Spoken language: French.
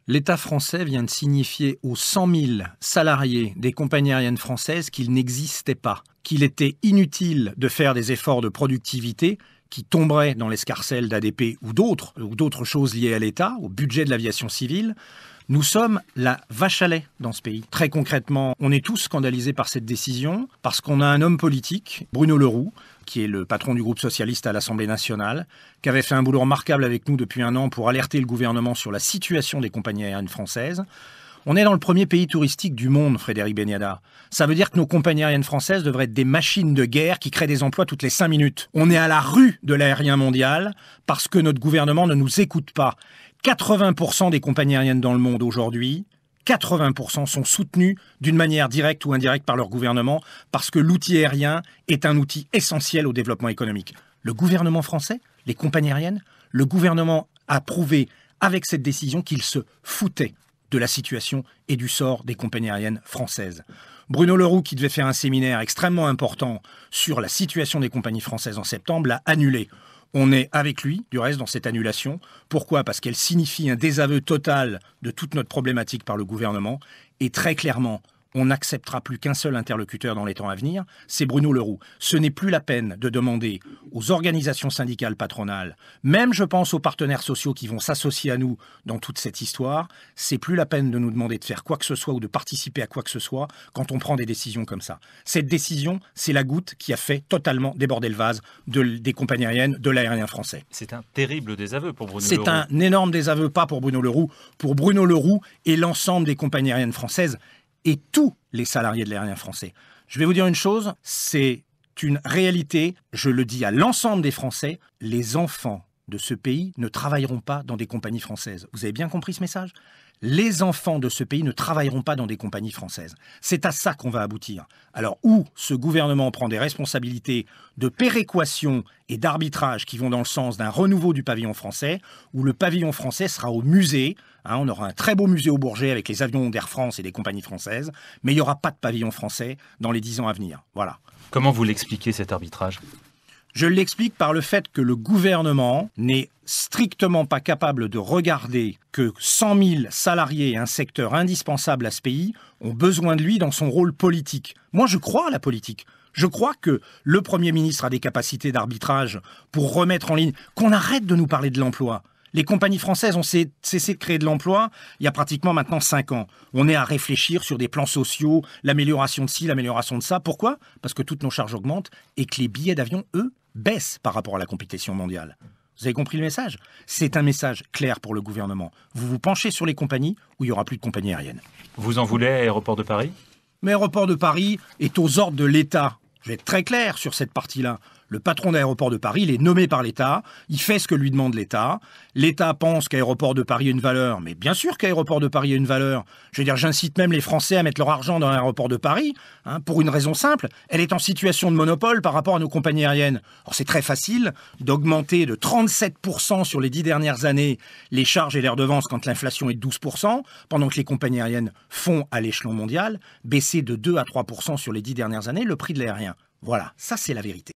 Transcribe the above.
L'État français vient de signifier aux 100 000 salariés des compagnies aériennes françaises qu'il n'existait pas, qu'il était inutile de faire des efforts de productivité qui tomberaient dans l'escarcelle d'ADP ou d'autres choses liées à l'État, au budget de l'aviation civile. Nous sommes la vache à lait dans ce pays. Très concrètement, on est tous scandalisés par cette décision parce qu'on a un homme politique, Bruno Le Roux, qui est le patron du groupe socialiste à l'Assemblée nationale, qui avait fait un boulot remarquable avec nous depuis un an pour alerter le gouvernement sur la situation des compagnies aériennes françaises. On est dans le premier pays touristique du monde, Frédéric Beniada. Ça veut dire que nos compagnies aériennes françaises devraient être des machines de guerre qui créent des emplois toutes les 5 minutes. On est à la rue de l'aérien mondial parce que notre gouvernement ne nous écoute pas. 80% des compagnies aériennes dans le monde aujourd'hui, 80% sont soutenues d'une manière directe ou indirecte par leur gouvernement parce que l'outil aérien est un outil essentiel au développement économique. Le gouvernement français, les compagnies aériennes, le gouvernement a prouvé avec cette décision qu'il se foutait de la situation et du sort des compagnies aériennes françaises. Bruno Le Roux, qui devait faire un séminaire extrêmement important sur la situation des compagnies françaises en septembre, l'a annulé. On est avec lui, du reste, dans cette annulation. Pourquoi ? Parce qu'elle signifie un désaveu total de toute notre problématique par le gouvernement. Et très clairement, on n'acceptera plus qu'un seul interlocuteur dans les temps à venir, c'est Bruno Le Roux. Ce n'est plus la peine de demander aux organisations syndicales patronales, même je pense aux partenaires sociaux qui vont s'associer à nous dans toute cette histoire, c'est plus la peine de nous demander de faire quoi que ce soit ou de participer à quoi que ce soit quand on prend des décisions comme ça. Cette décision, c'est la goutte qui a fait totalement déborder le vase des compagnies aériennes, de l'aérien français. C'est un terrible désaveu pour Bruno Le Roux. C'est un énorme désaveu, pas pour Bruno Le Roux, pour Bruno Le Roux et l'ensemble des compagnies aériennes françaises et tous les salariés de l'aérien français. Je vais vous dire une chose, c'est une réalité, je le dis à l'ensemble des Français, les enfants de ce pays ne travailleront pas dans des compagnies françaises. Vous avez bien compris ce message ? Les enfants de ce pays ne travailleront pas dans des compagnies françaises. C'est à ça qu'on va aboutir. Alors, où ce gouvernement prend des responsabilités de péréquation et d'arbitrage qui vont dans le sens d'un renouveau du pavillon français, où le pavillon français sera au musée. On aura un très beau musée au Bourget avec les avions d'Air France et des compagnies françaises, mais il n'y aura pas de pavillon français dans les 10 ans à venir. Voilà. Comment vous l'expliquez, cet arbitrage ? Je l'explique par le fait que le gouvernement n'est strictement pas capable de regarder que 100 000 salariés et un secteur indispensable à ce pays ont besoin de lui dans son rôle politique. Moi, je crois à la politique. Je crois que le Premier ministre a des capacités d'arbitrage pour remettre en ligne, qu'on arrête de nous parler de l'emploi. Les compagnies françaises ont cessé de créer de l'emploi il y a pratiquement maintenant 5 ans. On est à réfléchir sur des plans sociaux, l'amélioration de ci, l'amélioration de ça. Pourquoi ? Parce que toutes nos charges augmentent et que les billets d'avion, eux, baissent par rapport à la compétition mondiale. Vous avez compris le message ? C'est un message clair pour le gouvernement. Vous vous penchez sur les compagnies où il n'y aura plus de compagnies aériennes. Vous en voulez à Aéroports de Paris ? Mais Aéroports de Paris est aux ordres de l'État. Je vais être très clair sur cette partie-là. Le patron d'Aéroports de Paris, il est nommé par l'État, il fait ce que lui demande l'État. L'État pense qu'Aéroports de Paris a une valeur, mais bien sûr qu'Aéroports de Paris a une valeur. Je veux dire, j'incite même les Français à mettre leur argent dans l'Aéroport de Paris, pour une raison simple, elle est en situation de monopole par rapport à nos compagnies aériennes. Alors c'est très facile d'augmenter de 37% sur les 10 dernières années les charges et les redevances quand l'inflation est de 12%, pendant que les compagnies aériennes font à l'échelon mondial baisser de 2 à 3% sur les 10 dernières années le prix de l'aérien. Voilà, ça c'est la vérité.